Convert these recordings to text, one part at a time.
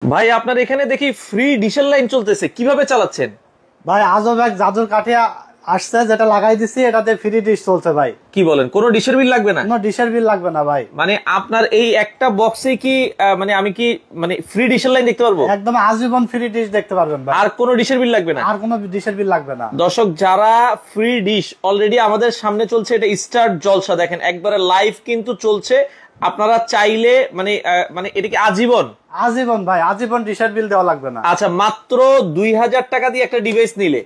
ভাই আপনার এখানে দেখি ফ্রি ডিশের লাইন চলতেছে, কিভাবে চালাচ্ছেন? ভাই আজব এক জাদুর কাঠে আসছে, যেটা লাগাই দিছি এটাতে ফ্রি ডিশ চলছে ভাই। কি বলেন, কোনো ডিশের বিল লাগবে না? কোনো ডিশের বিল লাগবে না ভাই। মানে আপনার এই একটা বক্সে কি মানে আমি কি মানে ফ্রি ডিশের লাইন দেখতে পারবো? একদম আজীবন ফ্রি ডিশ দেখতে পারবেন ভাই। আর কোনো ডিশের বিল লাগবে না? আর কোনো ডিশের বিল লাগবে না। দর্শক যারা ফ্রি ডিশ অলরেডি আমাদের সামনে চলছে, এটা স্টার জলসা, দেখেন একবারে লাইভ কিন্তু চলছে। আপনারা চাইলে মানে মানে এটা কি আজীবন? আজীবন ভাই, আজীবন ডিশের বিল দেওয়া লাগবে না। আচ্ছা, মাত্র 2000 টাকা দিয়ে একটা ডিভাইস নিলে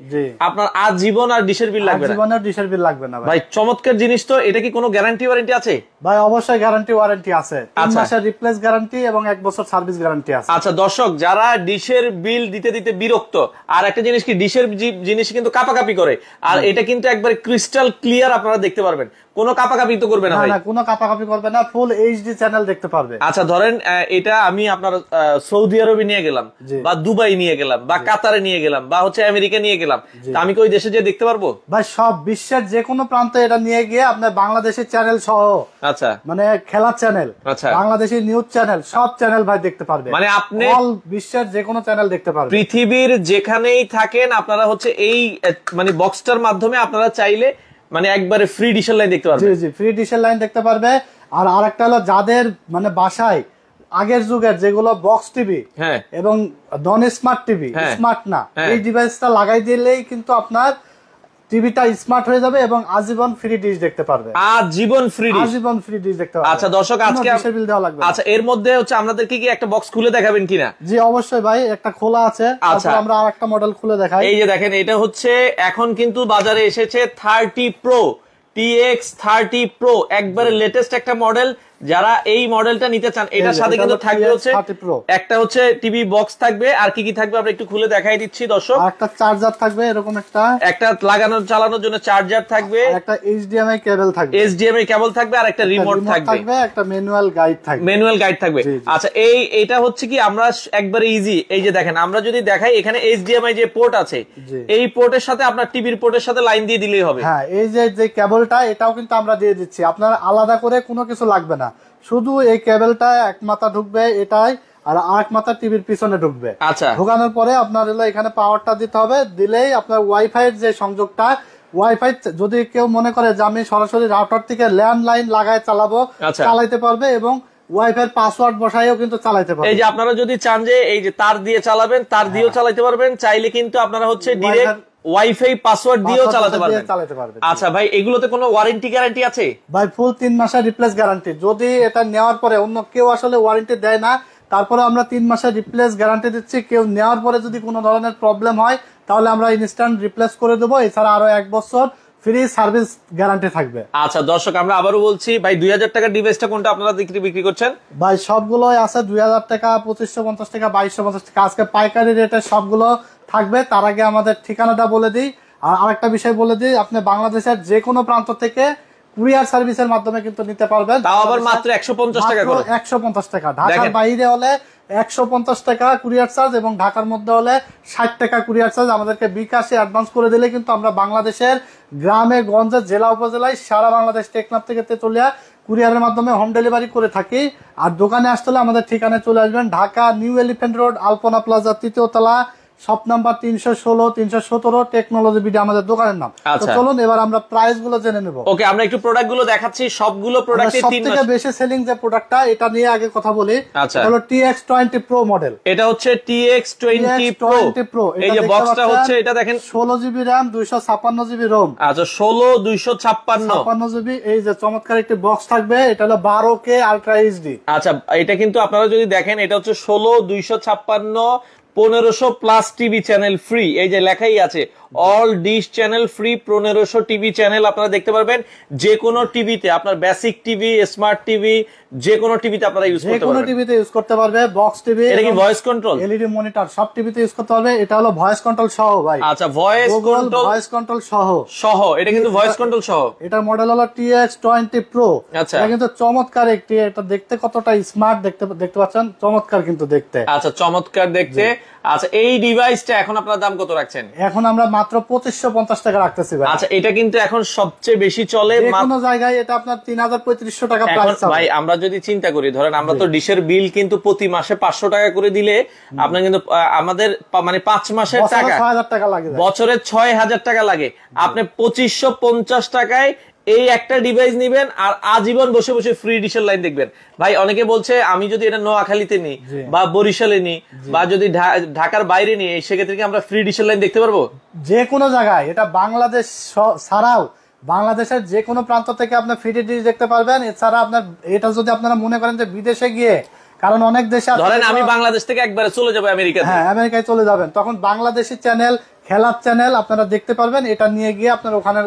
আপনার আজীবন আর ডিশের বিল লাগবে না? আজীবনের ডিশের বিল লাগবে না ভাই। চমৎকার জিনিস তো। এটা কি কোনো গ্যারান্টি ওয়ারেন্টি আছে? ভাই অবশ্যই গ্যারান্টি ওয়ারেন্টি আছে। 3 মাসের রিপ্লেস গ্যারান্টি এবং 1 বছর সার্ভিস গ্যারান্টি আছে। আচ্ছা দর্শক, যারা ডিশের বিল দিতে দিতে বিরক্ত, আর একটা জিনিস কি, ডিশের জিনিস কিন্তু কাপাকাপি করে, আর এটা কিন্তু একবারে ক্রিস্টাল ক্লিয়ার আপনারা দেখতে পারবেন, কোনো কাপাকাপি তো করবে না ভাই? না, কোনো কাপাকাপি করবে না, ফুল এইচডি চ্যানেল দেখতে পারবে। আচ্ছা ধরেন এটা আমি আপনার সৌদি আরবে নিয়ে গেলাম, বা দুবাই নিয়ে গেলাম, বা কাতারে নিয়ে গেলাম, বা হচ্ছে আমেরিকা নিয়ে গেলাম, আমি কি ওই দেশে যেয়ে দেখতে পারবো? ভাই সব বিশ্বের যে কোনো প্রান্তে এটা নিয়ে গিয়ে আপনার বাংলাদেশের চ্যানেল সহ, আচ্ছা মানে খেলার চ্যানেল, আচ্ছা বাংলাদেশি নিউজ চ্যানেল, সব চ্যানেল ভাই দেখতে পারবে। মানে আপনি অল বিশ্বের যে কোনো চ্যানেল দেখতে পারবে। পৃথিবীর যেখানেই থাকেন আপনারা হচ্ছে এই মানে বক্সটার মাধ্যমে আপনারা চাইলে মানে একবারে ফ্রি ডিশের লাইন দেখতে পারবে। জি জি, ফ্রি ডিশের লাইন দেখতে পারবে। আর আরেকটা হলো, যাদের মানে বাসায় আগের যুগের যেগুলো বক্স টিভি এবং নন স্মার্ট টিভি, স্মার্ট না, এই ডিভাইসটা লাগাই দিলেই কিন্তু আপনার টিভিটা স্মার্ট হয়ে যাবে এবং আজীবন ফ্রি ডিশ দেখতে পারবে। আজীবন ফ্রি ডিশ, আজীবন ফ্রি ডিশ দেখতে পারবে। আচ্ছা দর্শক, আজকে ডিশের বিল দেওয়া লাগবে। আচ্ছা এর মধ্যে হচ্ছে আমাদেরকে কি একটা বক্স খুলে দেখাবেন কিনা? জি অবশ্যই ভাই, একটা খোলা আছে। আচ্ছা আমরা আরেকটা মডেল খুলে দেখাই। এই যে দেখেন, এটা হচ্ছে এখন কিন্তু বাজারে এসেছে 30 প্রো, TX 30 প্রো, একবারে লেটেস্ট একটা মডেল। যারা এই মডেলটা নিতে চান, এটার সাথে কিন্তু থাকবে হচ্ছে একটা হচ্ছে টিভি বক্স থাকবে, আর কি কি থাকবে আমরা একটু খুলে দেখাই দিচ্ছি দর্শক। একটা চার্জার থাকবে, এরকম একটা লাগানোর চালানোর জন্য চার্জার থাকবে, একটা HDMI কেবল থাকবে, HDMI কেবল থাকবে, আর একটা রিমোট থাকবে, একটা ম্যানুয়াল গাইড থাকবে, আচ্ছা এটা হচ্ছে কি আমরা একবারে ইজি। এই যে দেখেন, আমরা যদি দেখাই এখানে HDMI যে পোর্ট আছে, এই পোর্টের সাথে আপনার টিভির পোর্টের সাথে লাইন দিয়ে দিলেই হবে। হ্যাঁ, এই যে কেবলটা, এটাও কিন্তু আমরা দিয়ে দিচ্ছি। আপনার আলাদা করে কোনো কিছু লাগবে না, শুধু এই কেবলটা এক মাথা ঢুকবে এটাই, আর আরেক মাথা টিভির পিছনে ঢুকবে। আচ্ছা, ঢোকানোর পরে আপনার হলো এখানে পাওয়ারটা দিতে হবে, দিলেই আপনার ওয়াইফাই এর যে সংযোগটা, ওয়াইফাই যদি কেউ মনে করে যে আমি সরাসরি রাউটার থেকে ল্যান্ডলাইন লাগায় চালাবো, চালাইতে পারবে, এবং ওয়াইফাই পাসওয়ার্ড বসাইও কিন্তু চালাইতে পারবে। এই যে আপনারা যদি চান যে এই যে তার দিয়ে চালাবেন, তার দিয়েও চালাতে পারবেন, চাইলে কিন্তু আপনারা হচ্ছে ডিরেক্ট ওয়াইফাই পাসওয়ার্ড দিয়েও চালাতে পারবেন। আচ্ছা ভাই, এগুলোতে কোনো ওয়ারেন্টি গ্যারান্টি আছে? ভাই ফুল 3 মাসের রিপ্লেস গ্যারান্টি। যদি এটা নেওয়ার পরে অন্য কেউ আসলে ওয়ারেন্টি দেয় না, তারপরে আমরা 3 মাসের রিপ্লেস গ্যারান্টি দিচ্ছি। কেউ নেওয়ার পরে যদি কোনো ধরনের প্রবলেম হয়, তাহলে আমরা ইনস্ট্যান্ট রিপ্লেস করে দেবো। এছাড়া আরো 1 বছর ফ্রি সার্ভিস গ্যারান্টি থাকবে। আচ্ছা দর্শক, আমরা আবারও বলছি ভাই, 2000 টাকার ডিভাইসটা কোনটা আপনারা বিক্রি করছেন? ভাই সবগুলোই আছে 2000 টাকা, 2550 টাকা, 2250 টাকা। আজকে পাইকারি রেটে সবগুলো থাকবে। তার আগে আমাদের ঠিকানাটা বলে দিই, আর আরেকটা বিষয় বলে দিই, আপনি বাংলাদেশের যে কোনো প্রান্ত থেকে কুরিয়ার সার্ভিসের মাধ্যমে কিন্তু নিতে পারবেন। তাও আবার মাত্র 150 টাকা করে। 150 টাকা। ঢাকার বাইরে হলে 150 টাকা কুরিয়ার চার্জ, এবং ঢাকার মধ্যে হলে 60 টাকা কুরিয়ার চার্জ। আমাদেরকে বিকাশে অ্যাডভান্স করে দিলে কিন্তু আমরা বাংলাদেশের গ্রামে গঞ্জে, জেলা উপজেলায়, সারা বাংলাদেশ, টেকনাফ থেকে তেতুলিয়া কুরিয়ারের মাধ্যমে হোম ডেলিভারি করে থাকি। আর দোকানে আসতে হলে আমাদের ঠিকানায় চলে আসবেন, Dhaka New Elephant Road, Alpana Plaza, 3য় তলা, শপ নাম্বার 316, 317, টেকনোলজি বিডি আমাদের দোকানের নাম। তো চলুন এবার আমরা প্রাইস গুলো জেনে নেব। ওকে, আমরা একটু প্রোডাক্ট গুলো দেখাচ্ছি। সবগুলো প্রোডাক্টে সবথেকে বেশি সেলিং যে প্রোডাক্টটা, এটা নিয়ে আগে কথা বলি। হলো TX 20 Pro মডেল। এটা হচ্ছে TX 20 Pro। এই যে বক্সটা হচ্ছে, এটা দেখেন 16GB RAM, 256GB ROM। আচ্ছা 16 256GB। এই যে চমৎকার একটি বক্স থাকবে, এটা হলো 12K আলট্রা এইচডি। আচ্ছা, এটা কিন্তু আপনারা যদি দেখেন, এটা হচ্ছে 16 256 1500 প্লাস টিভি চ্যানেল ফ্রি। এই যে লেখাই আছে all dish channel free, 1500 TV channel আপনারা দেখতে পারবেন। যে কোনো টিভিতে, আপনার বেসিক টিভি, স্মার্ট টিভি, যে কোনো টিভিতে আপনারা ইউজ করতে পারবেন। যে কোনো টিভিতে ইউজ করতে পারবে। বক্স টিভি, এটা কি ভয়েস কন্ট্রোল, এলইডি মনিটর, সব টিভিতে ইউজ করতে পারবে। এটা হলো ভয়েস কন্ট্রোল সহ ভাই। আচ্ছা, ভয়েস কন্ট্রোল সহ। এটা কিন্তু ভয়েস কন্ট্রোল সহ। এটার মডেল হলো TX 20 Pro। আচ্ছা, এটা কিন্তু চমৎকার একটি, এটা দেখতে কতটা স্মার্ট দেখতে পাচ্ছেন, চমৎকার কিন্তু দেখতে। আচ্ছা, চমৎকার দেখতে। আচ্ছা, এই ডিভাইসটা এখন আপনারা দাম কত রাখছেন? এখন আমরা মাত্র 2550 টাকা রাখতেছি ভাই। আচ্ছা, এটা কিন্তু এখন সবচেয়ে বেশি চলে, কোনো জায়গায় এটা আপনার 3500 টাকা প্রাইস। ভাই আমরা যদি চিন্তা করি, ধরেন আমরা তো ডিশের বিল কিন্তু প্রতি মাসে 500 টাকা করে দিলে আপনার কিন্তু আমাদের মানে 5 মাসের টাকা 6000 টাকা লাগে, বছরে 6000 টাকা লাগে। আপনি 2550 টাকায় এই একটা ডিভাইস নিবেন আর আজীবন বসে বসে ফ্রি ডিশের লাইন দেখবেন। ভাই অনেকে বলছে আমি যদি এটা নোয়াখালীতে নিই বা বরিশালে নিই বা যদি ঢাকার বাইরে নিই, সেক্ষেত্রে কি আমরা ফ্রি ডিশের লাইন দেখতে পারবো? যে কোনো জায়গায়, এটা বাংলাদেশ ছাড়াও বাংলাদেশের যে কোনো প্রান্ত থেকে আপনি ফ্রি ডিশ দেখতে পারবেন। এছাড়া আপনার এটা যদি আপনারা মনে করেন যে বিদেশে গিয়ে, কারণ অনেক দেশে ধরেন আমি বাংলাদেশ থেকে একবারে চলে যাবো আমেরিকাতে, হ্যাঁ আমেরিকায় চলে যাবেন, তখন বাংলাদেশি চ্যানেল, খেলার চ্যানেল আপনারা দেখতে পারবেন। এটা নিয়ে গিয়ে আপনার ওখানে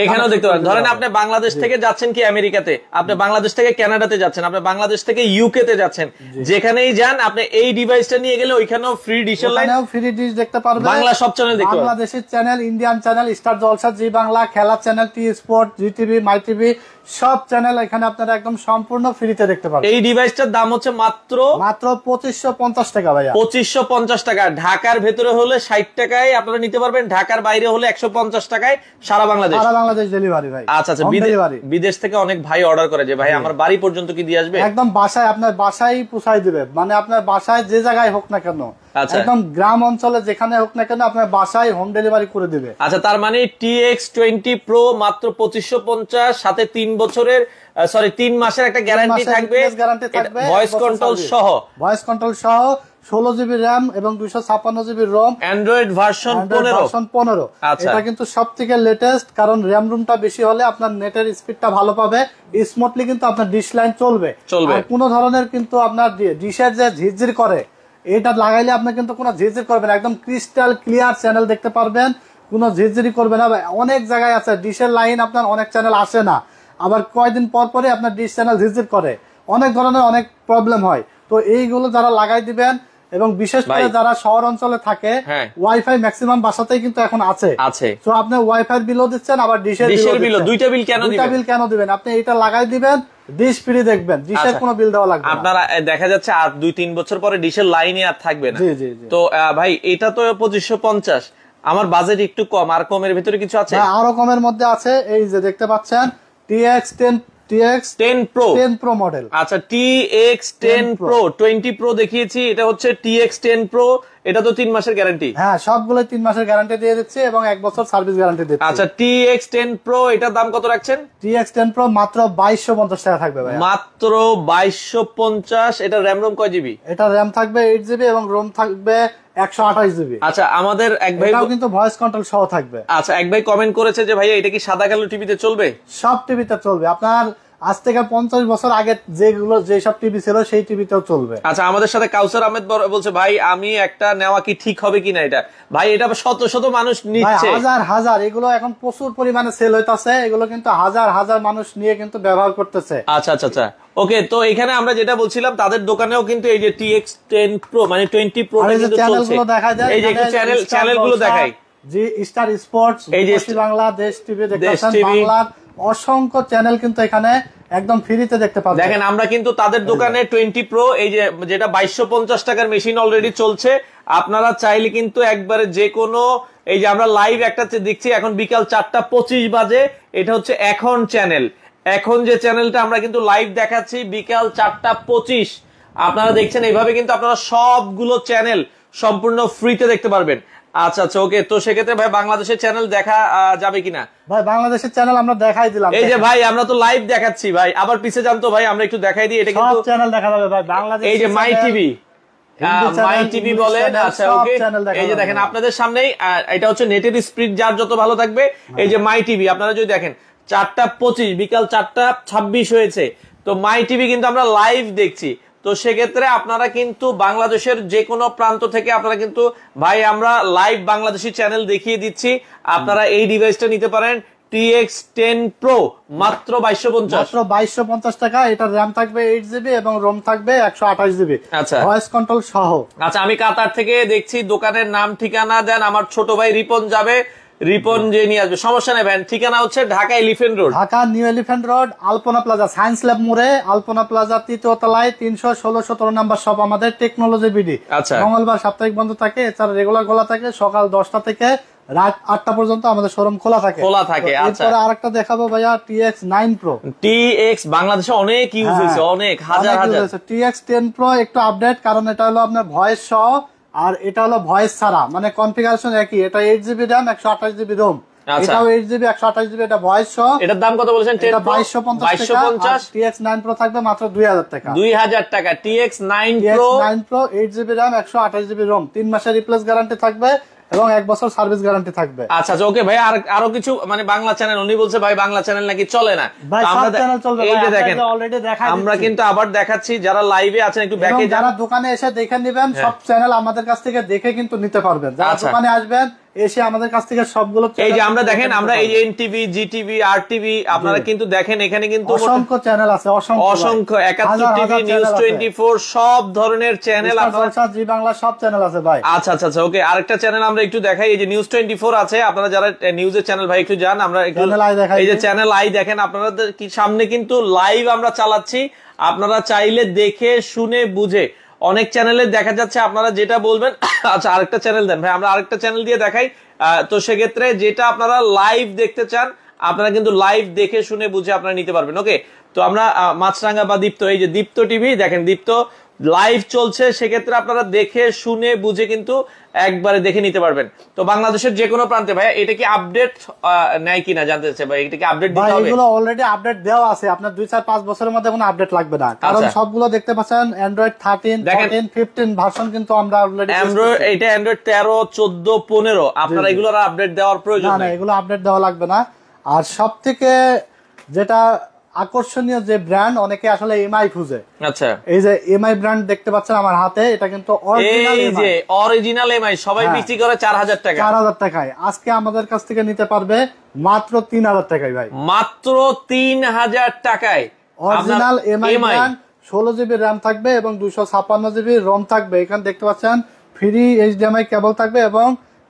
এখানেও দেখতে পারেন। ধরেন আপনি বাংলাদেশ থেকে যাচ্ছেন কি আমেরিকাতে, আপনি বাংলাদেশ থেকে কানাডাতে যাচ্ছেন, আপনি বাংলাদেশ থেকে ইউকে তে যাচ্ছেন, যেখানেই যান আপনি এই ডিভাইসটা নিয়ে গেলে ওইখানেও ফ্রি ডিশের লাইন, ফ্রি ডিশ দেখতে পারবেন। বাংলা সব চ্যানেল দেখতে পারবেন, বাংলাদেশের চ্যানেল, ইন্ডিয়ান চ্যানেল, স্টার জলসা, জি বাংলা, খেলার চ্যানেল, টি স্পোর্ট, জি টিভি, মাই টিভি, সব চ্যানেল এখানে আপনারা একদম সম্পূর্ণ ফ্রিতে দেখতে পারবেন। এই ডিভাইসটার দাম হচ্ছে মাত্র 2550 টাকা ভাইয়া। 2550 টাকা। ঢাকার ভেতরে হলে 60 টাকায় আপনারা নিতে পারবেন, ঢাকার বাইরে হলে 150 টাকায় সারা বাংলাদেশ। সারা বাংলাদেশ ডেলিভারি ভাই। আচ্ছা আচ্ছা, বিদেশ থেকে অনেক ভাই অর্ডার করে যে ভাই আমার বাড়ি পর্যন্ত কি দিয়ে আসবে? একদম বাসায়, আপনার বাসায় পৌঁছাই দিবে, মানে আপনার বাসায় যে জায়গায় হোক না কেন, একদম গ্রাম অঞ্চলে যেখানে হোক না কেন আপনার বাসায় হোম ডেলিভারি করে দিবে। আচ্ছা, তার মানে TX20 Pro মাত্র 2550, সাথে 3 বছরের 3 মাসের একটা গ্যারান্টি থাকবে, ভয়েস কন্ট্রোল সহ, 16 জিবি র্যাম এবং 256 জিবি রোম, অ্যান্ড্রয়েড ভার্সন 15। এটা কিন্তু সবথেকে লেটেস্ট, কারণ র্যাম রুমটা বেশি হলে আপনার নেটের স্পিডটা ভালো পাবে, স্মুথলি কিন্তু আপনার ডিশ লাইন চলবে। আর কোনো ধরনের কিন্তু আপনার ডিশের যে ঝিরঝির করে, এটা লাগাইলে আপনি কিন্তু কোনো ঝিরঝির করবে না, একদম ক্রিস্টাল ক্লিয়ার চ্যানেল দেখতে পারবেন, কোনো ঝিরঝিরি করবে না। অনেক জায়গায় আছে ডিশের লাইন আপনার অনেক চ্যানেল আসে না, আবার কয়েকদিন পর পরে আপনার ডিশ চ্যানেল ঝিরঝির করে, অনেক ধরনের অনেক প্রবলেম হয়। তো এইগুলো যারা লাগাই দিবেন, এবং বিশেষ করে যারা শহর অঞ্চলে থাকে, ওয়াইফাই ম্যাক্সিমাম বাসাতেই কিন্তু এখন আছে, তো আপনি ওয়াইফাই বিলও দিচ্ছেন, আবার ডিশের বিল, দুইটা বিল কেন দিবেন? আপনি এটা লাগাই দিবেন, ডিশ ফ্রি দেখবেন, ডিশের কোনো বিল দেওয়া লাগবে না। আপনারা দেখা যাচ্ছে আর 2-3 বছর পরে ডিশের লাইনে আর থাকবে না। তো ভাই এটা তো 2550, আমার বাজেট একটু কম, আর কমের ভিতরে কিছু আছে? আরো কমের মধ্যে আছে, এই যে দেখতে পাচ্ছেন TX10 Pro মডেল। আচ্ছা, TX10 Pro 20 Pro দেখিয়েছি, এটা হচ্ছে TX10 Pro, এটা তো 3 মাসের গ্যারান্টি। হ্যাঁ, সবগুলো 3 মাসের গ্যারান্টি দিয়ে দিচ্ছে এবং 1 বছর সার্ভিস গ্যারান্টি দিচ্ছে। আচ্ছা, TX10 Pro এটার দাম কত রাখছেন? TX10 Pro মাত্র 2250 টাকা থাকবে ভাই, মাত্র 2250। এটা র‍্যাম রোম কয় জিবি? এটা র‍্যাম থাকবে 8 জিবি এবং রোম থাকবে 128 জিবি। আচ্ছা, আমাদের এক ভাই কিন্তু ভয়েস কন্ট্রোল সহ থাকবে। আচ্ছা, এক ভাই কমেন্ট করেছে যে ভাইয়া এটা কি সাদা কালো টিভিতে চলবে? সব টিভিতে চলবে, আপনার আজ থেকে 50 বছর আগে যেসব টিভি ছিল সেই টিভিতেও চলবে। আচ্ছা, আমাদের সাথে কাউসার আহমেদ বলছে ভাই আমি একটা নেওয়া কি ঠিক হবে কিনা এটা? ভাই এটা শত শত মানুষ নিচ্ছে, হাজার এগুলো এখন প্রচুর পরিমাণে সেল হইতাছে, এগুলো কিন্তু হাজার মানুষ নিয়ে কিন্তু ব্যবহার করতেছে। আচ্ছা আচ্ছা আচ্ছা, ওকে। তো এখানে আমরা যেটা বলছিলাম, তাদের দোকানেও কিন্তু এই যে TX10 Pro মানে 20 Pro কিন্তু চলছে। এই যে চ্যানেলগুলো দেখাই, জি স্টার স্পোর্টস, এই যে বাংলা, দেশ টিভি দেখতেছেন, বাংলার অসংখ্য চ্যানেল কিন্তু এখানে একদম ফ্রিতে দেখতে পাবেন। দেখেন, আমরা কিন্তু তাদের দোকানে 20 Pro এই যে যেটা 2250 টাকার মেশিন অলরেডি চলছে, আপনারা চাইলে কিন্তু একবারে যে কোনো, এই যে আমরা লাইভ একটা দেখছি এখন বিকাল 4:25 বাজে, এটা হচ্ছে এখন চ্যানেল, এখন যে চ্যানেলটা আমরা কিন্তু লাইভ দেখাচ্ছি বিকাল 4:25, আপনারা দেখছেন। এইভাবে কিন্তু আপনারা সবগুলো চ্যানেল সম্পূর্ণ ফ্রিতে দেখতে পারবেন। আচ্ছা আচ্ছা, ওকে। তো সেক্ষেত্রে ভাই বাংলাদেশের চ্যানেল দেখা যাবে কিনা? ভাই বাংলাদেশের চ্যানেল আমরা দেখাই দিলাম, এই যে ভাই আমরা তো লাইভ দেখাচ্ছি ভাই, আবার পিছে জানতো ভাই আমরা একটু দেখাই দিই, এটা কিন্তু সব চ্যানেল দেখা যাবে ভাই বাংলাদেশ। এই যে মাই টিভি বলেন। আচ্ছা, ওকে। এই যে দেখেন আপনাদের সামনেই, এটা হচ্ছে নেটের স্পিড যার যত ভালো থাকবে, এই যে মাই টিভি আপনারা যদি দেখেন 4:25 বিকাল 4:26 হয়েছে, তো মাই টিভি কিন্তু আমরা লাইভ দেখছি। তো সেক্ষেত্রে আপনারা কিন্তু বাংলাদেশের যে কোনো প্রান্ত থেকে আপনারা কিন্তু ভাই আমরা লাইভ বাংলাদেশি চ্যানেল দেখিয়ে দিচ্ছি, আপনারা এই ডিভাইসটা নিতে পারেন TX10 Pro মাত্র 2250 টাকা। এটা র‍্যাম থাকবে 8 জিবি এবং রোম থাকবে 128 জিবি। আচ্ছা, ভয়েস কন্ট্রোল সহ। আচ্ছা, আমি কাতার থেকে দেখছি, দোকানের নাম ঠিকানা দেন, আমার ছোট ভাই রিপন যাবে, রিপন যে নিয়ে আসবে, সমস্যা নেই ভাই। ঠিকানা হচ্ছে Dhaka Elephant Road, Dhaka New Elephant Road, Alpana Plaza, Science Lab মোড়ে, আলপনা প্লাজা 3য় তলায় 316-17 নাম্বার শপ আমাদের, টেকনোলজি বিডি। আচ্ছা, মঙ্গলবার সাপ্তাহিক বন্ধ থাকে, এছাড়া রেগুলার খোলা থাকে সকাল 10টা থেকে রাত 8টা পর্যন্ত আমাদের শোরুম খোলা থাকে। আচ্ছা, এরপরে আরেকটা দেখাবো ভাইয়া TX9 Pro। TX বাংলাদেশে অনেক ইউজ হয়েছে, অনেক হাজার হাজার। TX10 Pro একটু আপডেট, কারণ এটা হলো আপনার ভয়েস সহ আর এটা হলো ভয়েস ছাড়া, মানে কনফিগারেশন একই। এটা 8GB RAM 128GB ROM, এটাও 8GB 128GB, এটা ভয়েস সহ। এটার দাম কত বলেছেন? এটা 2250 টাকা। TX9 Pro থাকবে মাত্র 2000 টাকা। 2000 টাকা TX9 Pro 8GB RAM 128GB ROM, 3 মাসের রিপ্লেস গ্যারান্টি থাকবে এবং 1 বছর সার্ভিস গ্যারান্টি থাকবে। আচ্ছা ওকে ভাই, আরো কিছু মানে বাংলা চ্যানেল উনি বলছে ভাই বাংলা চ্যানেল নাকি চলে না। এই যে দেখেন আমরা কিন্তু আবার দেখাচ্ছি, যারা লাইভে আছেন একটু ব্যাকে, যারা দোকানে এসে দেখে নেবেন সব চ্যানেল আমাদের কাছ থেকে দেখে কিন্তু নিতে পারবেন। যারা দোকানে আসবেন এসে আমাদের কাছ থেকে সবগুলো, এই যে আমরা দেখেন, আমরা এই এনটিভি, জিটিভি, আরটিভি, আপনারা কিন্তু দেখেন এখানে কিন্তু অসংখ্য চ্যানেল আছে, অসংখ্য 71 টিভি, নিউজ 24, সব ধরনের চ্যানেল আপনারা, জি বাংলা সব চ্যানেল আছে ভাই। আচ্ছা ওকে, আরেকটা চ্যানেল আমরা একটু দেখাই, এই যে নিউজ 24 আছে, আপনারা যারা নিউজের চ্যানেল ভাই একটু যান, আমরা একটু এই যে চ্যানেল আই দেখেন, আপনারা কি সামনে কিন্তু লাইভ আমরা চালাচ্ছি, আপনারা চাইলে দেখে শুনে বুঝে, অনেক চ্যানেলে দেখা যাচ্ছে আপনারা যেটা বলবেন। আচ্ছা আরেকটা চ্যানেল দেন ভাই, আমরা আরেকটা চ্যানেল দিয়ে দেখাই। তো সেক্ষেত্রে যেটা আপনারা লাইভ দেখতে চান, আপনারা কিন্তু লাইভ দেখে শুনে বুঝে আপনারা নিতে পারবেন। ওকে, তো আমরা মাছরাঙ্গা বা দীপ্ত, এই যে দীপ্ত টিভি দেখেন, দীপ্ত লাইভ চলছে, সেক্ষেত্রে আপনারা দেখে শুনে বুঝে কিন্তু একবারে দেখে নিতে পারবেন। তো বাংলাদেশের যে কোনো প্রান্তে ভাই এটা কি আপডেট নেয় কিনা জানতে চাচ্ছি ভাই, এটা কি আপডেট দিতে হবে? এগুলো অলরেডি আপডেট দেওয়া আছে, আপনার 2-4-5 বছরের মধ্যে কোনো আপডেট লাগবে না, কারণ সবগুলো দেখতে পাচ্ছেন অ্যান্ড্রয়েড 13, 14, 15 ভার্সন কিন্তু আমরা অলরেডি অ্যান্ড্রয়েড, এটা অ্যান্ড্রয়েড 13, 14, 15, আপনারা এগুলোর আপডেট দেওয়ার প্রয়োজন না, এগুলো আপডেট দেওয়া লাগবে না। আর সবথেকে যেটা আকর্ষণীয় যে ব্র্যান্ড, অনেকে আসলে এমআই খুঁজে। আচ্ছা, এই যে এমআই ব্র্যান্ড দেখতে পাচ্ছেন আমার হাতে, এটা কিন্তু অরিজিনাল এমআই, সবাই বিক্রি করে 4000 টাকা। 4000 টাকায় আজকে আমাদের কাছ থেকে নিতে পারবে মাত্র 3000 টাকায় ভাই, মাত্র 3000 টাকায় original MI brand. 16GB RAM থাকবে এবং 256GB ROM থাকবে। এখানে দেখতে পাচ্ছেন ফ্রি HDMI কেবল থাকবে এবং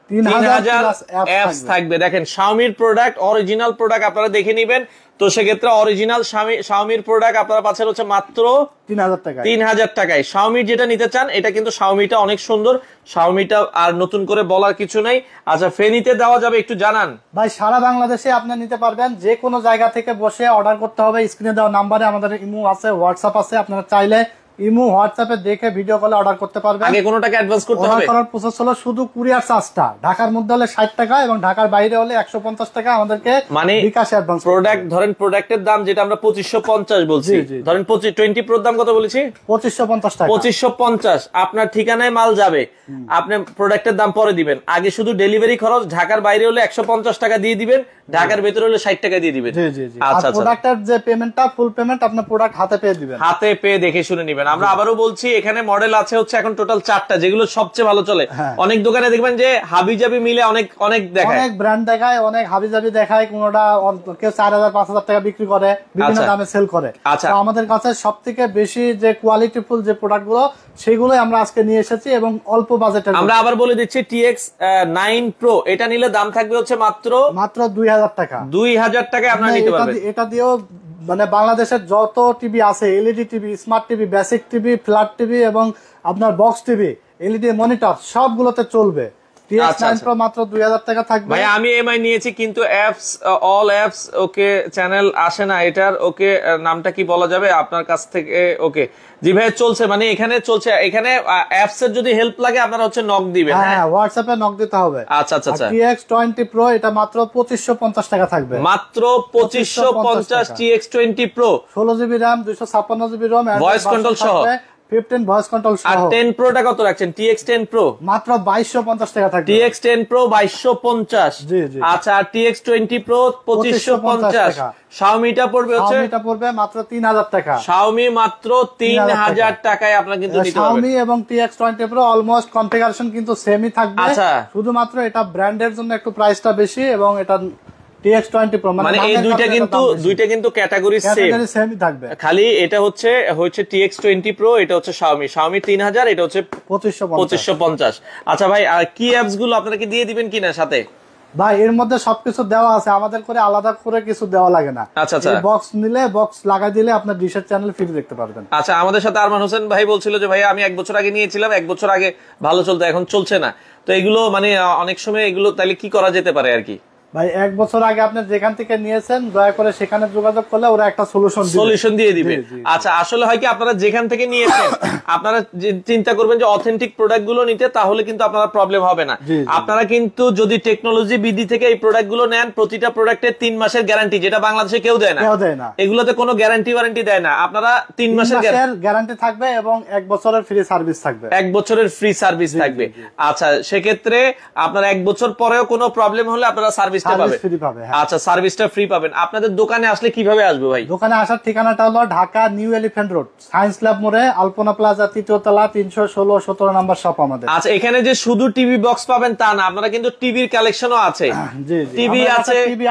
3000 অ্যাপস থাকবে। দেখেন শাওমির প্রোডাক্ট, অরিজিনাল প্রোডাক্ট আপনারা দেখে নিবেন। তো সেক্ষেত্রে অরিজিনাল শাওমির প্রোডাক্ট আপনারা পাচ্ছেন হচ্ছে মাত্র 3000 টাকায়। 3000 টাকায় শাওমির যেটা নিতে চান, এটা কিন্তু শাওমিটা অনেক সুন্দর, শাওমিটা আর নতুন করে বলার কিছু নাই। আচ্ছা, ফেনীতে দেওয়া যাবে একটু জানান ভাই? সারা বাংলাদেশে আপনি নিতে পারবেন, যে কোনো জায়গা থেকে বসে অর্ডার করতে হবে। স্ক্রিনে দেওয়া নাম্বারে আমাদের ইমো আছে, হোয়াটসঅ্যাপ আছে, আপনারা চাইলে ইমো হোয়াটসঅ্যাপে দেখে ভিডিও কলে অর্ডার করতে পারবেন। আগে কোনো টাকা অ্যাডভান্স করতে হবে? অর্ডার করার প্রসেস হলো শুধু কুরিয়ার চার্জটা, ঢাকার মধ্যে হলে 60 টাকা এবং ঢাকার বাইরে হলে 150 টাকা আমাদেরকে মানে বিকাশে অ্যাডভান্স। প্রোডাক্ট ধরেন, প্রোডাক্টের দাম যেটা আমরা 2550 বলছি, ধরেন 20 প্রোর দাম কত বলেছি? 2550 টাকা। 2550 আপনার ঠিকানায় মাল যাবে, আপনি প্রোডাক্টের দাম পরে দিবেন, আগে শুধু ডেলিভারি খরচ। ঢাকার বাইরে হলে 150 টাকা দিয়ে দিবেন, ঢাকার ভেতরে হলে 60 টাকা দিয়ে দিবেন। আচ্ছা, প্রোডাক্টের যে পেমেন্টটা, ফুল পেমেন্ট আপনার প্রোডাক্ট হাতে পেয়ে দিবেন, হাতে পেয়ে দেখে শুনে নেবেন। আমরা আবারও বলছি, এখানে মডেল আছে হচ্ছে এখন টোটাল 4টা, যেগুলো সবচেয়ে ভালো চলে। অনেক দোকানে দেখবেন যে হাবিজাবি মিলে অনেক অনেক দেখায়, অনেক ব্র্যান্ড দেখায়, অনেক হাবিজাবি দেখায়, কোনটা কেউ 4000-5000 টাকা বিক্রি করে, বিভিন্ন দামে সেল করে। আচ্ছা, আমাদের কাছে সবথেকে বেশি যে কোয়ালিটিফুল যে প্রোডাক্ট গুলো, সেগুলোই আমরা আজকে নিয়ে এসেছি এবং অল্প বাজেটে। আমরা আবার বলে দিচ্ছি TX9 Pro এটা নিলে দাম থাকবে হচ্ছে মাত্র 2000 টাকা। 2000 টাকায় আপনারা নিতে পারবেন। এটা দিয়েও মানে বাংলাদেশের যত টিভি আছে, LED TV, smart TV, basic TV, flat TV এবং আপনার বক্স টিভি, এলইডি মনিটর সবগুলোতে চলবে। TX9 Pro মাত্র 2000 টাকা থাকবে। ভাই আমি এমআই নিয়েছি কিন্তু অ্যাপস, অল অ্যাপস ওকে, চ্যানেল আসে না এটার। ওকে, নামটা কি বলা যাবে আপনার কাছ থেকে? ওকে জি ভাই, চলছে, মানে এখানে চলছে। এখানে অ্যাপস এর যদি হেল্প লাগে আপনারা হচ্ছে নক দিবেন। হ্যাঁ, হোয়াটসঅ্যাপে নক দিতে হবে। আচ্ছা আচ্ছা আচ্ছা। TX20 Pro এটা মাত্র 2550 টাকা থাকবে, মাত্র 2550 TX20 Pro, 16GB RAM, 256GB ROM, voice control সহ, 15 ভয়েস কন্ট্রোল সহ। আর 10 Pro টা কত রাখছেন? TX10 Pro মাত্র 2250 টাকা থাকবে। TX10 Pro 2250। জি জি। আচ্ছা, আর TX20 Pro 2550। Xiaomi টা পড়বে হচ্ছে, Xiaomi টা পড়বে মাত্র 3000 টাকা। Xiaomi মাত্র 3000 টাকায় আপনারা কিন্তু নিতে পারবেন। Xiaomi এবং TX20 Pro অলমোস্ট কনফিগারেশন কিন্তু সেমই থাকবে। আচ্ছা, শুধুমাত্র এটা ব্র্যান্ডের জন্য একটু প্রাইসটা বেশি এবং এটা TX20 Pro মানে এই দুইটা কিন্তু ক্যাটাগরি সেমই থাকবে। খালি এটা হচ্ছে TX20 Pro, এটা হচ্ছে Xiaomi 3000, এটা হচ্ছে 2550। আচ্ছা ভাই, আর কি অ্যাপস গুলো আপনারা কি দিয়ে দিবেন কিনা সাথে? ভাই এর মধ্যে সবকিছু দেওয়া আছে, আমাদের করে আলাদা করে কিছু দেওয়া লাগে না। আচ্ছা আচ্ছা, বক্স নিলে বক্স লাগাই দিলে আপনার ডিশের চ্যানেল ফ্রি দেখতে পারবেন। আচ্ছা, আমাদের সাথে আরমান হোসেন ভাই বলছিল যে ভাই আমি 1 বছর আগে নিয়েছিলাম, 1 বছর আগে ভালো চলতো, এখন চলছে না, তো এগুলো মানে অনেক সময় এগুলো তাহলে কি করা যেতে পারে আর কি? ভাই 1 বছর আগে আপনি যেখান থেকে নিয়েছেন দয়া করে সেখানে যোগাযোগ করলে ওরা একটা সলিউশন দিয়ে দিবে। আচ্ছা, আসলে হয় কি আপনারা যেখান থেকে নিয়েছেন আপনারা চিন্তা করবেন যে অথেন্টিক প্রোডাক্ট গুলো নিতে, তাহলে কিন্তু আপনারা প্রবলেম হবে না। আপনারা কিন্তু যদি টেকনোলজি বিডি থেকে এই প্রোডাক্ট গুলো নেন, প্রতিটা প্রোডাক্টের 3 মাসের গ্যারান্টি, যেটা বাংলাদেশে কেউ দেয় না। এগুলোতে কোনো গ্যারান্টি ওয়ারেন্টি দেয় না, আপনারা 3 মাসের গ্যারান্টি থাকবে এবং 1 বছরের ফ্রি সার্ভিস থাকবে। 1 বছরের ফ্রি সার্ভিস থাকবে। আচ্ছা, সেক্ষেত্রে আপনার 1 বছর পরেও কোনো প্রবলেম হলে আপনারা সার্ভিসটা পাবেন। আচ্ছা, সার্ভিসটা ফ্রি পাবেন। আপনাদের দোকানে আসলে কিভাবে আসবে ভাই? দোকানে আসার ঠিকানাটা হলো Dhaka New Elephant road, science Lab মোড়ে, আলপনা প্লাজা 3য় তলা, 316-17 নম্বর শপ আমাদের। আচ্ছা, এখানে যে শুধু টিভি বক্স পাবেন তা না, আপনারা কিন্তু টিভির কালেকশনও আছে। টিভি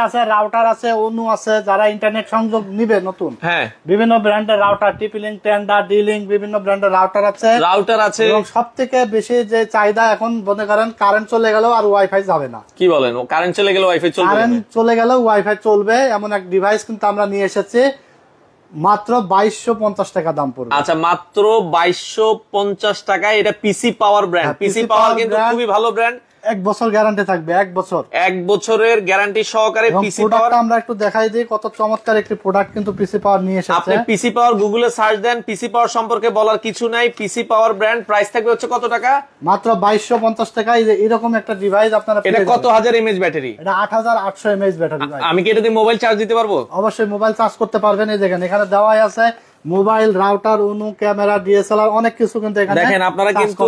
আছে, রাউটার আছে, অনু আছে, যারা ইন্টারনেট সংযোগ নিবে নতুন, হ্যাঁ, বিভিন্ন ব্র্যান্ডের রাউটার, টিপি-লিংক, টেন্ডার, ডি-লিংক, বিভিন্ন ব্র্যান্ডের রাউটার আছে। এবং সবথেকে বেশি যে চাহিদা এখন মনে করেন কারেন্ট চলে গেলেও আর ওয়াইফাই যাবে না। কি বলেন, কারেন্ট চলে গেলে ওয়াইফাই চলবে? কারেন্ট চলে গেলেও ওয়াইফাই চলবে এমন এক ডিভাইস কিন্তু আমরা নিয়ে এসেছি, মাত্র 2250 টাকা দাম পড়বে। আচ্ছা, মাত্র 2250 টাকায়। এটা পিসি পাওয়ার ব্র্যান্ড। পিসি পাওয়ার কিন্তু খুবই ভালো ব্র্যান্ড। 1 বছর গ্যারান্টি থাকবে, 1 বছরের গ্যারান্টি সহকারে পিসি পাওয়ার। আমরা একটু দেখাই দিই কত চমৎকার একটি প্রোডাক্ট কিন্তু পিসি পাওয়ার নিয়ে এসেছে। আপনি পিসি পাওয়ার গুগলে সার্চ দেন, পিসি পাওয়ার সম্পর্কে বলার কিছু নাই। পিসি পাওয়ার ব্র্যান্ড, প্রাইস থাকবে হচ্ছে কত টাকা? মাত্র 2250 টাকা। এরকম একটা ডিভাইস আপনারা। এটা কত হাজার এমএএইচ ব্যাটারি? এটা 8800 এমএএইচ ব্যাটারি। আমি কি এটা দিয়ে মোবাইল চার্জ দিতে পারবো? অবশ্যই মোবাইল চার্জ করতে পারবেন। এই দেখেন এখানে দেওয়াই আছে মোবাইল, রাউটার, অনু, ক্যামেরা, ডিএসএলআর, অনেক কিছু কিন্তু এখানে দেখেন। আপনারা কিন্তু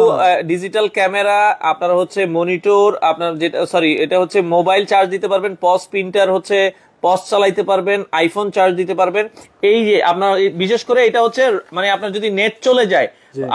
ডিজিটাল ক্যামেরা, আপনারা হচ্ছে মনিটর, আপনার যেটা এটা হচ্ছে মোবাইল চার্জ দিতে পারবেন, পজ প্রিন্টার হচ্ছে পজ চালাইতে পারবেন, আইফোন চার্জ দিতে পারবেন। এই যে আপনার বিশেষ করে এটা হচ্ছে মানে আপনার যদি নেট চলে যায়,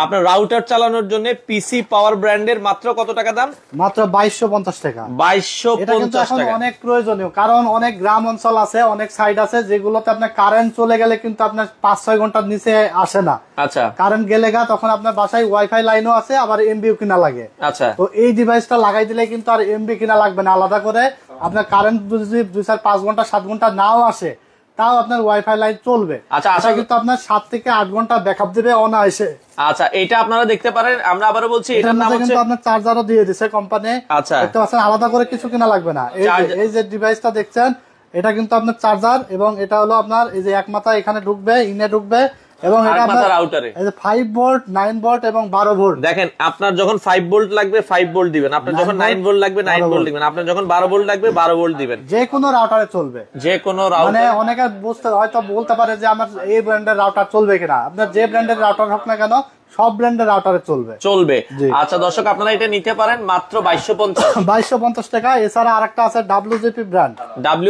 আপনার রাউটার চালানোর জন্য পিসি পাওয়ার ব্র্যান্ডের মাত্র কত টাকা দাম? মাত্র 2250 টাকা। 2250 টাকা। অনেক প্রয়োজনীয়, কারণ অনেক গ্রাম অঞ্চল আছে, অনেক সাইড আছে যেগুলোতে আপনার কারেন্ট চলে গেলে কিন্তু আপনার 5-6 ঘন্টার নিচে আসে না। আচ্ছা, কারেন্ট গেলে তখন আপনার বাসায় ওয়াইফাই লাইনও আছে, আবার এমবিও কিনা লাগে। আচ্ছা, তো এই ডিভাইসটা লাগাই দিলে কিন্তু আর এমবি কিনা লাগবে না আলাদা করে। আপনার কারেন্ট যদি 2-4-5 ঘন্টা 7 ঘন্টা নাও আসে, তাও আপনার ওয়াইফাই লাইন চলবে। আচ্ছা, কিন্তু আপনার 7 থেকে 8 ঘন্টা ব্যাকআপ দিবে অনায়াসে। আচ্ছা, এটা আপনারা দেখতে পারেন। আমরা আবারও বলছি, এটার নাম হচ্ছে আপনার চার্জারও দিয়ে দিয়েছে কোম্পানি। আচ্ছা, দেখতে পাচ্ছেন, আলাদা করে কিছু কিনা লাগবে না। এই যে ডিভাইসটা দেখছেন, এটা কিন্তু আপনার চার্জার, এবং এটা হলো আপনার এই যে এক মাথা এখানে ঢুকবে, ইনে ঢুকবে, এবং এটা আপনার রাউটারে এই যে 5 ভোল্ট, 9 ভোল্ট এবং 12 ভোল্ট। দেখেন, আপনার যখন 5 ভোল্ট লাগবে 5 ভোল্ট দিবেন, আপনার যখন 9 ভোল্ট লাগবে 9 ভোল্ট দিবেন, আপনার যখন 12 ভোল্ট লাগবে 12 ভোল্ট দিবেন। যে কোনো রাউটারে চলবে, যে কোনো রাউটার। মানে অনেকে হয়তো বলতে পারে যে আমার এই ব্র্যান্ডের রাউটার চলবে কিনা। আপনার যে ব্র্যান্ডের রাউটার হোক না কেন, সব ব্র্যান্ডের রাউটারে চলবে। আচ্ছা দর্শক, আপনারা এটা নিতে পারেন মাত্র 2250 টাকা। এছাড়া আরেকটা আছে WGP brand,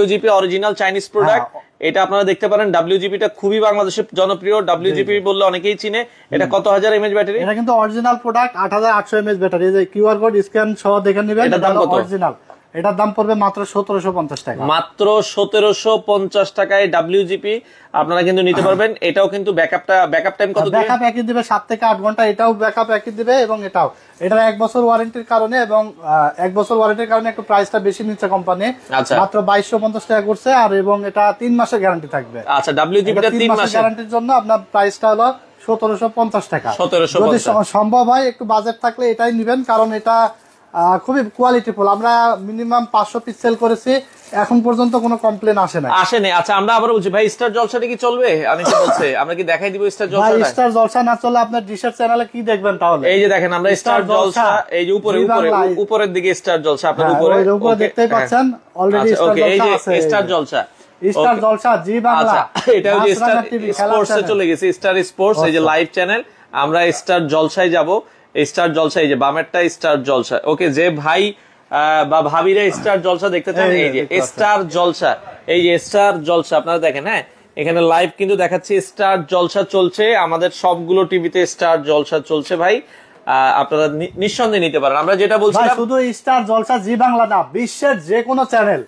WGP original Chinese product. এটা আপনারা দেখতে পারেন। WGP টা খুবই বাংলাদেশের জনপ্রিয়। WGP বললে অনেকেই চিনে। এটা কত হাজার এমএএইচ ব্যাটারি? এটা কিন্তু অরিজিনাল প্রোডাক্ট, 8800 এমএএইচ ব্যাটারি। এই যে কিউআর কোড স্ক্যান সহ দেখে নেবেন। এটা দাম কত? অরিজিনাল। এটার দাম পড়বে মাত্র 1750 টাকা। মাত্র 1750 টাকায় WGP আপনারা কিন্তু নিতে পারবেন। এটাও কিন্তু ব্যাকআপ টাইম কত দিবে? ব্যাকআপ একই দিবে, 7 থেকে 8 ঘন্টা। এটাও ব্যাকআপ একই দিবে, এবং এটার 1 বছর ওয়ারেন্টির কারণে, এবং 1 বছর ওয়ারেন্টির কারণে একটু প্রাইসটা বেশি নিচ্ছে কোম্পানি। মাত্র 2250 টাকা করছে। আর এবং এটা 3 মাসের গ্যারান্টি থাকবে। আচ্ছা, WGP টা 3 মাসের গ্যারান্টির জন্য আপনার প্রাইসটা হলো 1750 টাকা। যদি সম্ভব হয় একটু বাজেট থাকলে এটাই নেবেন, কারণ এটা খুবই কোয়ালিটিফুল। আমরা মিনিমাম 500 পিস সেল করেছি, এখন পর্যন্ত কোনো কমপ্লেন আসেনি। আচ্ছা, আমরা আবার বলছি ভাই, স্টার জলসাটা কি চলবে? অনেকে বলছে, আমরা কি দেখাই দিব স্টার জলসা? ভাই, স্টার জলসা না চলে আপনার ডিশের চ্যানেলে কি দেখবেন তাহলে? এই যে দেখেন, আমরা স্টার জলসা, এই যে উপরের দিকে স্টার জলসা, আপনার উপরে দেখতেই পাচ্ছেন অলরেডি স্টার জলসা। স্টার জলসা জি বাংলা। এটা হচ্ছে স্টার স্পোর্টসে চলে গেছে। স্টার স্পোর্টস, এই যে লাইভ চ্যানেল। আমরা স্টার জলসায় যাব। স্টার জলসা, এই যে বামেরটা স্টার জলসা। ওকে, যে ভাই বা ভাবিরা স্টার জলসা দেখতে চান, এই যে স্টার জলসা, এই যে স্টার জলসা আপনারা দেখেন। হ্যাঁ, এখানে লাইভ কিন্তু দেখাচ্ছি, স্টার জলসা চলছে। আমাদের সবগুলো টিভিতে স্টার জলসা চলছে ভাই। আপনারা নিঃসন্দেহে নিতে পারেন। আমরা যেটা বলছিলাম, শুধু স্টার জলসা জি বাংলা না, বিশ্বের যে কোনো চ্যানেল,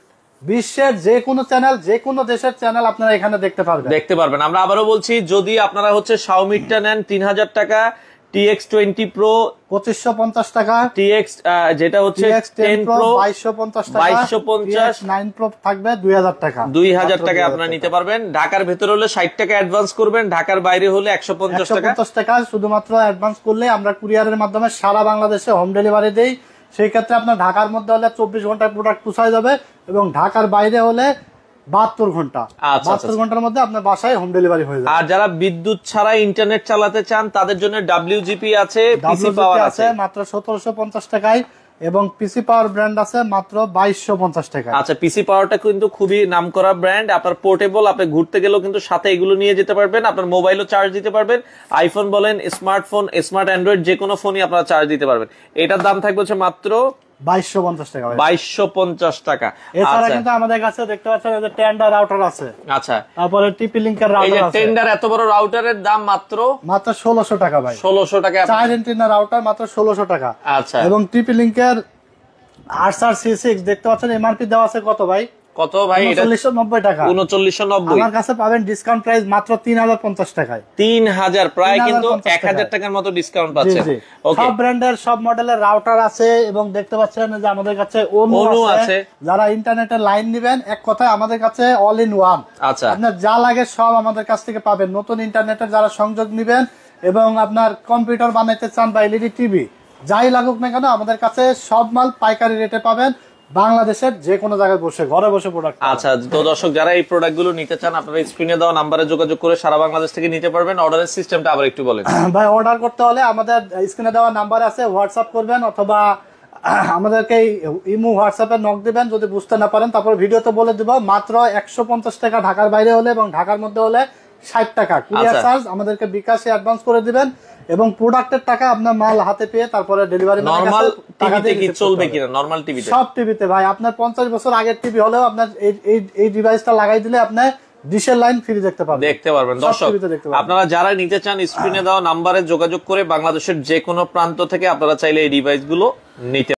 যে কোনো দেশের চ্যানেল আপনারা এখানে দেখতে পারবেন। আমরা আবারও বলছি, যদি আপনারা হচ্ছে শাওমিটা নেন 3000 টাকা, TX20 Pro 2550 টাকা, TX যেটা হচ্ছে 10 Pro 2250 টাকা, 2250, 9 Pro থাকবে 2000 টাকা, 2000 টাকা আপনারা নিতে পারবেন। ঢাকার ভেতরে হলে 60 টাকা অ্যাডভান্স করবেন, ঢাকার বাইরে হলে 150 টাকা। 150 টাকা শুধুমাত্র অ্যাডভান্স করলে আমরা কুরিয়ারের মাধ্যমে সারা বাংলাদেশে হোম ডেলিভারি দেই। সেই ক্ষেত্রে আপনার ঢাকার মধ্যে হলে 24 ঘন্টায় প্রোডাক্ট পৌঁছায় যাবে এবং ঢাকার বাইরে হলে 72 ঘন্টা, 72 ঘন্টার মধ্যে আপনার বাসায় হোম ডেলিভারি হয়ে যাবে। আর যারা বিদ্যুৎ ছাড়া ইন্টারনেট চালাতে চান তাদের জন্য WGP আছে, পিসি পাওয়ার আছে মাত্র 1750 টাকায় এবং পিসি পাওয়ার ব্র্যান্ড আছে মাত্র 2250 টাকায়। আচ্ছা, পিসি পাওয়ারটা কিন্তু খুবই নামকরা ব্র্যান্ড, আপনার পোর্টেবল, আপনি ঘুরতে গেলেও কিন্তু সাথে এগুলো নিয়ে যেতে পারবেন, আপনার মোবাইলও চার্জ দিতে পারবেন, আইফোন বলেন, স্মার্টফোন, স্মার্ট অ্যান্ড্রয়েড যে কোনো ফোনই আপনারা চার্জ দিতে পারবেন। এটার দাম থাকবে হচ্ছে মাত্র 2250 টাকা, 2250 টাকা। এছাড়া কিন্তু আমাদের কাছে দেখতে পাচ্ছেন যে টেন্ডার রাউটার আছে, আচ্ছা, তারপরে টিপি লিংকের এই যে রাউটার আছে, টেন্ডার এত বড় রাউটারের দাম মাত্র 1600 টাকা ভাই, 1600 টাকা। 4 এন্টেনা রাউটার মাত্র 1600 টাকা। আচ্ছা, এবং টিপি লিংকের RSR-C6 দেখতে পাচ্ছেন এমআরপি দেওয়া আছে কত ভাই? কত ভাই? এটা 3990 টাকা। 3990। আমার কাছে পাবেন ডিসকাউন্ট প্রাইস মাত্র 3050 টাকায়। 3000, প্রায় কিন্তু 3050 1000 টাকার মতো ডিসকাউন্ট পাচ্ছেন। ওকে, সব ব্র্যান্ডের সব মডেলের রাউটার আছে এবং দেখতে পাচ্ছেন যে আমাদের কাছে অনু অনু আছে। আছে। যারা ইন্টারনেটের লাইন নেবেন, এক কথায় আমাদের কাছে অল ইন ওয়ান। আচ্ছা, আপনার যা লাগে সব আমাদের কাছ থেকে পাবেন। নতুন ইন্টারনেটের যারা সংযোগ নেবেন এবং আপনার কম্পিউটার বানাইতে চান বা এলইডি টিভি, যাই লাগুক না কেন আমাদের কাছে সব মাল পাইকারি রেটে পাবেন, বাংলাদেশের যে কোনো জায়গায় বসে, ঘরে বসে প্রোডাক্ট। আচ্ছা, তো দর্শক যারা এই প্রোডাক্ট গুলো নিতে চান আপনারা স্ক্রিনে দেওয়া নাম্বারে যোগাযোগ করে সারা বাংলাদেশ থেকে নিতে পারবেন। অর্ডারের সিস্টেমটা আবার একটু বলেন ভাই। অর্ডার করতে হলে আমাদের স্ক্রিনে দেওয়া নাম্বার আছে, হোয়াটসঅ্যাপ করবেন অথবা আমাদেরকে ইমো হোয়াটসঅ্যাপে নক দিবেন যদি বুঝতে না পারেন। তারপর ভিডিওতে বলে দিব। মাত্র 150 টাকা ঢাকার বাইরে হলে এবং ঢাকার মধ্যে হলে 60 টাকা কুরিয়ার চার্জ আমাদেরকে বিকাশে অ্যাডভান্স করে দিবেন এবং প্রোডাক্টের টাকা আপনার মাল হাতে পেয়ে তারপরে ডেলিভারি নরমাল টিভিতে কি চলবে কিনা? নরমাল টিভিতে, সব টিভিতে ভাই। আপনার 50 বছর আগের টিভি হলেও আপনার এই ডিভাইসটা লাগাই দিলে আপনি ডিশের লাইন ফ্রি দেখতে পারবেন। দর্শক আপনারা যারা নিতে চান স্ক্রিনে দেওয়া নাম্বারে যোগাযোগ করে বাংলাদেশের যে কোনো প্রান্ত থেকে আপনারা চাইলে এই ডিভাইস গুলো নিতে